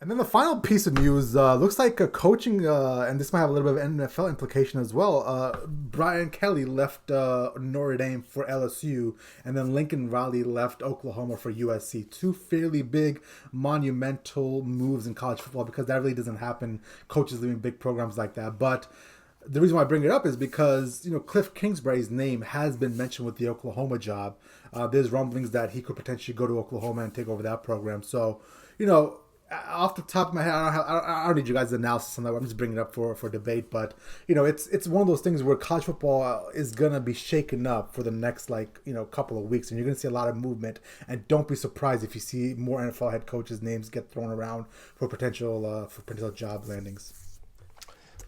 And then the final piece of news looks like a coaching, and this might have a little bit of NFL implication as well. Brian Kelly left Notre Dame for LSU, and then Lincoln Riley left Oklahoma for USC. Two fairly big, monumental moves in college football because that really doesn't happen. Coaches leaving big programs like that. But the reason why I bring it up is because, Kliff Kingsbury's name has been mentioned with the Oklahoma job. There's rumblings that he could potentially go to Oklahoma and take over that program. So, off the top of my head, I don't need you guys' analysis on that. I'm just bringing it up for debate. But, it's one of those things where college football is going to be shaken up for the next, couple of weeks. And you're going to see a lot of movement. And don't be surprised if you see more NFL head coaches' names get thrown around for potential job landings.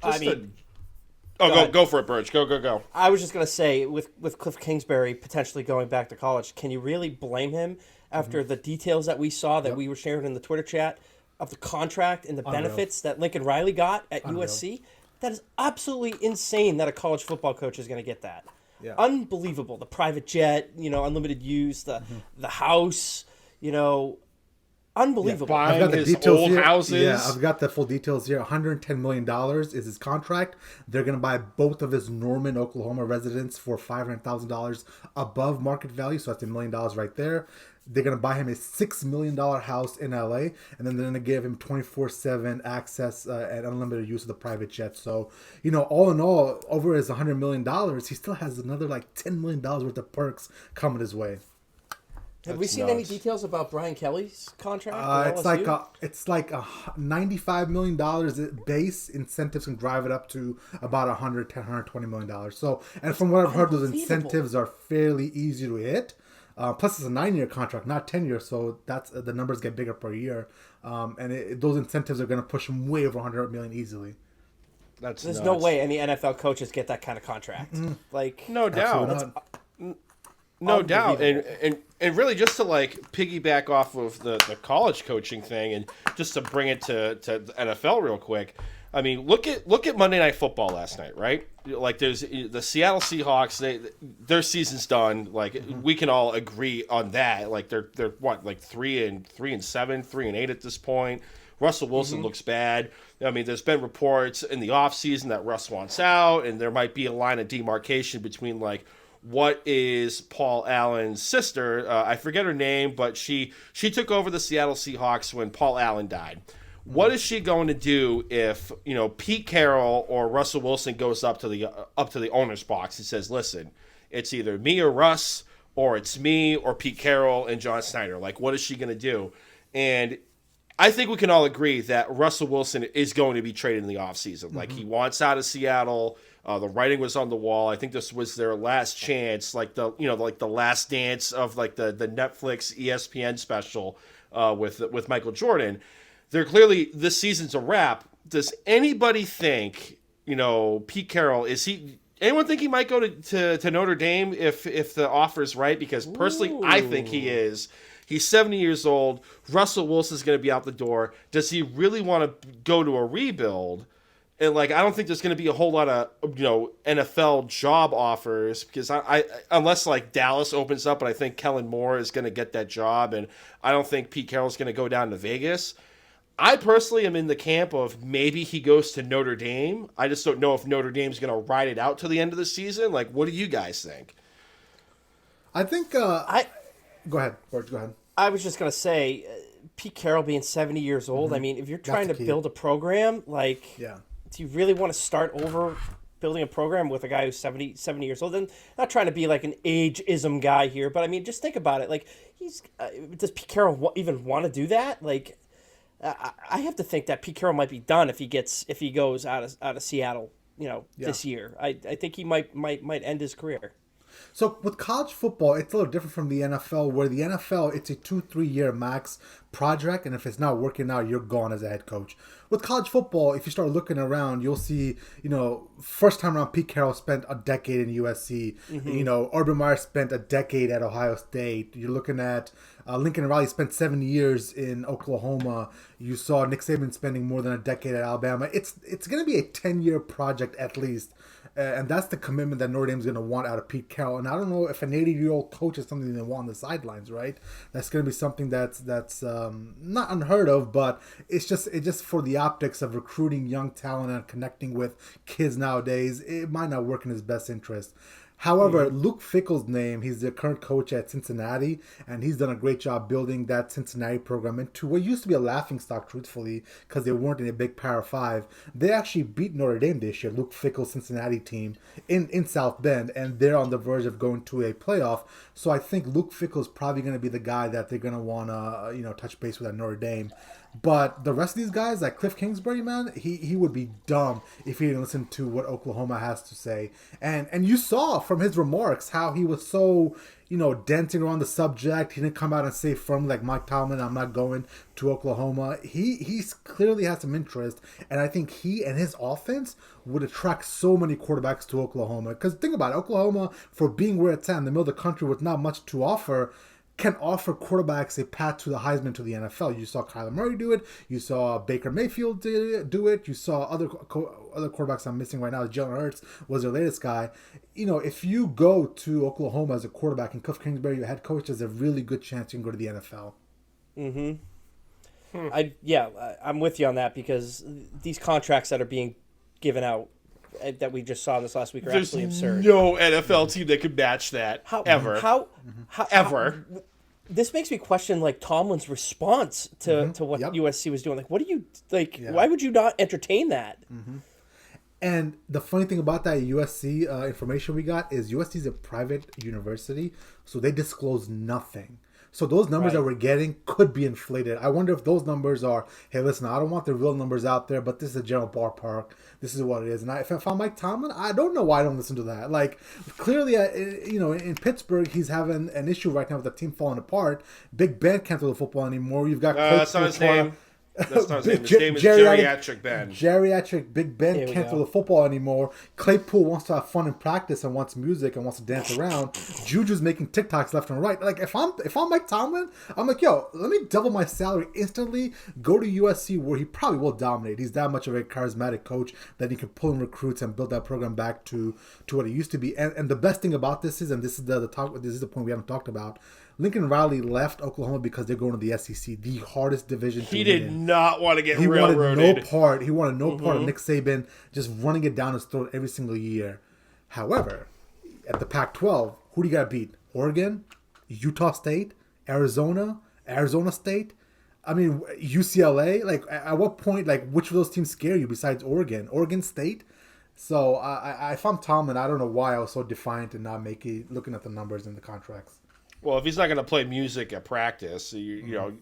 Go for it, Birch. Go. I was just going to say, with Kliff Kingsbury potentially going back to college, can you really blame him after the details that we saw that we were sharing in the Twitter chat of the contract and the benefits that Lincoln Riley got at USC? That is absolutely insane that a college football coach is going to get that. Yeah. Unbelievable. The private jet, unlimited use, the house, unbelievable. Buying I've got the details old here. Houses. Yeah, I've got the full details here. $110 million is his contract. They're going to buy both of his Norman, Oklahoma residents for $500,000 above market value. So that's $1 million right there. They're going to buy him a $6 million house in LA, and then they're going to give him 24/7 access and unlimited use of the private jet. So, all in all, over his $100 million, he still has another $10 million worth of perks coming his way. Have we seen any details about Brian Kelly's contract? It's like a $95 million base. Incentives can drive it up to about $120 million. So, and from what I've heard, those incentives are fairly easy to hit. Plus, it's a 9-year contract, not 10 years, so that's the numbers get bigger per year, and those incentives are going to push him way over $100 million easily. There's no way any NFL coaches get that kind of contract. Mm-hmm. No doubt. No doubt, and really just to piggyback off of the college coaching thing, and just to bring it to the NFL real quick. I mean, look at Monday Night Football last night, right? There's the Seattle Seahawks. Their season's done. We can all agree on that. They're what 3-7, 3-8 at this point. Russell Wilson looks bad. I mean, there's been reports in the offseason that Russ wants out, and there might be a line of demarcation between what is Paul Allen's sister. I forget her name, but she took over the Seattle Seahawks when Paul Allen died. What is she going to do if Pete Carroll or Russell Wilson goes up to the owner's box and says, "Listen, it's either me or Russ, or it's me or Pete Carroll and John Snyder"? What is she going to do? And I think we can all agree that Russell Wilson is going to be traded in the offseason. He wants out of Seattle. The writing was on the wall. I think this was their last chance, the last dance of the Netflix ESPN special with Michael Jordan. They're clearly, this season's a wrap. Does anybody think, Pete Carroll, anyone think he might go to Notre Dame if the offer is right? Because personally, I think he is. He's 70 years old. Russell Wilson's going to be out the door. Does he really want to go to a rebuild? And I don't think there's going to be a whole lot of NFL job offers, because I unless Dallas opens up, and I think Kellen Moore is going to get that job, and I don't think Pete Carroll's going to go down to Vegas. I personally am in the camp of maybe he goes to Notre Dame. I just don't know if Notre Dame's going to ride it out to the end of the season. What do you guys think? I think go ahead, George. Go ahead. I was just going to say, Pete Carroll being 70 years old. I mean, if you're trying to build a program, do you really want to start over building a program with a guy who's 70 years old? And not trying to be an ageism guy here, but I mean, just think about it. Does Pete Carroll even want to do that? I have to think that Pete Carroll might be done if he goes out of Seattle, this year. I think he might end his career. So with college football, it's a little different from the NFL, where the NFL, it's a 2-3 year max project, and if it's not working out, you're gone as a head coach. With college football, if you start looking around, you'll see, first time around, Pete Carroll spent a decade in USC. Urban Meyer spent a decade at Ohio State. You're looking at Lincoln Riley spent 7 years in Oklahoma. You saw Nick Saban spending more than a decade at Alabama. It's going to be a 10-year project at least. And that's the commitment that Notre Dame's going to want out of Pete Carroll. And I don't know if an 80-year-old coach is something they want on the sidelines, right? That's going to be something that's not unheard of, but it's just for the optics of recruiting young talent and connecting with kids nowadays, it might not work in his best interest. However, Luke Fickell's name, he's the current coach at Cincinnati, and he's done a great job building that Cincinnati program into what used to be a laughingstock, truthfully, because they weren't in a big Power 5. They actually beat Notre Dame this year, Luke Fickell's Cincinnati team, in South Bend, and they're on the verge of going to a playoff. So I think Luke Fickell's probably going to be the guy that they're going to want to touch base with at Notre Dame. But the rest of these guys, like Kliff Kngsbury, man, he would be dumb if he didn't listen to what Oklahoma has to say. And you saw from his remarks how he was so, dancing around the subject. He didn't come out and say firmly like Mike Tomlin, I'm not going to Oklahoma. He clearly has some interest, and I think he and his offense would attract so many quarterbacks to Oklahoma. Because think about it, Oklahoma, for being where it's at in the middle of the country with not much to offer, can offer quarterbacks a path to the Heisman to the NFL. You saw Kyler Murray do it. You saw Baker Mayfield do it. You saw other quarterbacks I'm missing right now. Jalen Hurts was their latest guy. If you go to Oklahoma as a quarterback and Kliff Kingsbury, your head coach, there's a really good chance you can go to the NFL. I'm with you on that, because these contracts that are being given out that we just saw this last week are absolutely absurd. No NFL team that could match that ever. Ever. This makes me question Tomlin's response to what USC was doing. What do you Why would you not entertain that? And the funny thing about that USC information we got is USC is a private university, so they disclose nothing. So those numbers that we're getting could be inflated. I wonder if those numbers are, hey, listen, I don't want the real numbers out there, but this is a general ballpark. This is what it is. And if I'm Mike Tomlin, I don't know why I don't listen to that. Clearly, in Pittsburgh, he's having an issue right now with the team falling apart. Big Ben can't throw the football anymore. You've got that's not his name. That's not his name. His name is Geriatric Ben. Geriatric Big Ben can't throw the football anymore. Claypool wants to have fun in practice and wants music and wants to dance around. Juju's making TikToks left and right. If I'm Mike Tomlin, I'm like, yo, let me double my salary instantly. Go to USC where he probably will dominate. He's that much of a charismatic coach that he can pull in recruits and build that program back to what it used to be. And the best thing about this is, and this is the talk. This is the point we haven't talked about. Lincoln Riley left Oklahoma because they're going to the SEC, the hardest division to He did not want to get railroaded. He wanted no part of Nick Saban just running it down his throat every single year. However, at the Pac-12, who do you got to beat? Oregon, Utah State, Arizona State. I mean, UCLA. At what point, which of those teams scare you besides Oregon? Oregon State. So, if I'm Tomlin, I don't know why I was so defiant and not looking at the numbers in the contracts. Well, if he's not going to play music at practice, you're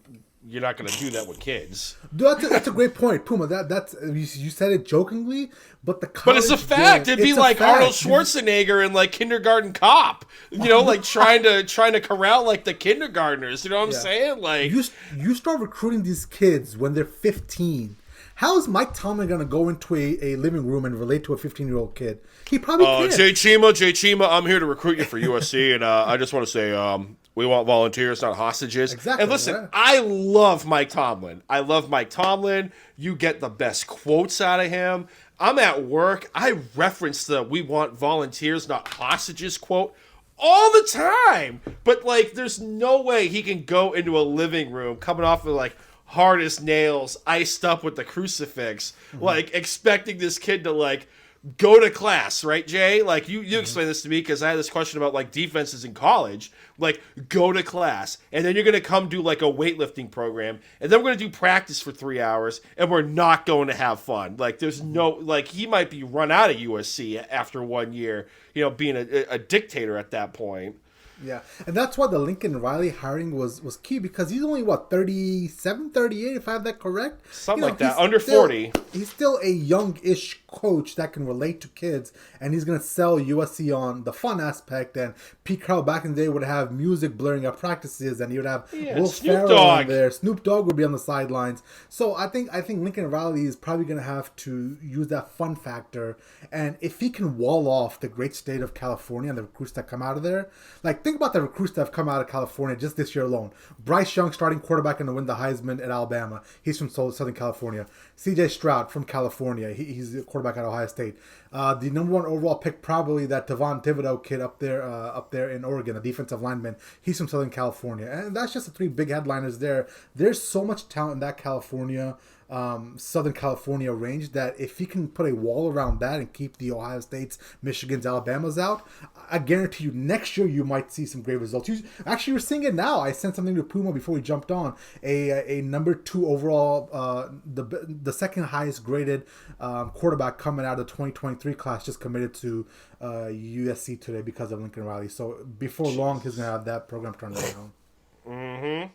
not going to do that with kids. That's a great point, Puma. That's you said it jokingly, but it's a fact. It'd be like Arnold Schwarzenegger in Kindergarten Cop, trying to corral the kindergartners. You know what I'm saying? You start recruiting these kids when they're 15. How is Mike Tomlin going to go into a living room and relate to a 15-year-old kid? He probably can't. Jay Chima, I'm here to recruit you for USC, and I just want to say we want volunteers, not hostages. Exactly. And listen, I love Mike Tomlin. You get the best quotes out of him. I'm at work. I reference the "we want volunteers, not hostages" quote all the time. But there's no way he can go into a living room coming off of hard as nails, iced up with the crucifix, expecting this kid to go to class, right, Jay? You explain this to me, because I had this question about defenses in college. Go to class, and then you're going to come do a weightlifting program, and then we're going to do practice for 3 hours, and we're not going to have fun. There's no, he might be run out of USC after 1 year, being a dictator at that point. Yeah, and that's why the Lincoln Riley hiring was key, because he's only, 37, 38, if I have that correct? Something like that, under 40. He's still a young-ish coach that can relate to kids, and he's going to sell USC on the fun aspect, and Pete Carroll back in the day would have music blurring at practices, and he would have Will Ferrell on there. Snoop Dogg would be on the sidelines. So I think Lincoln Riley is probably going to have to use that fun factor, and if he can wall off the great state of California and the recruits that come out of there, think about the recruits that have come out of California just this year alone. Bryce Young, starting quarterback, and to win the Heisman at Alabama. He's from Southern California. C.J. Stroud from California. He's a quarterback quarterback at Ohio State. The number 1 overall pick, probably that Devon Thibodeau kid up there in Oregon, a defensive lineman. He's from Southern California, and that's just the 3 big headliners there. There's so much talent in that California. Southern California range that if he can put a wall around that and keep the Ohio States, Michigans, Alabamas out, I guarantee you next year you might see some great results. Actually, you're seeing it now. I sent something to Puma before we jumped on. A number 2 overall, the second highest graded quarterback coming out of the 2023 class just committed to USC today because of Lincoln Riley. So before long, he's going to have that program turned around. Mm-hmm.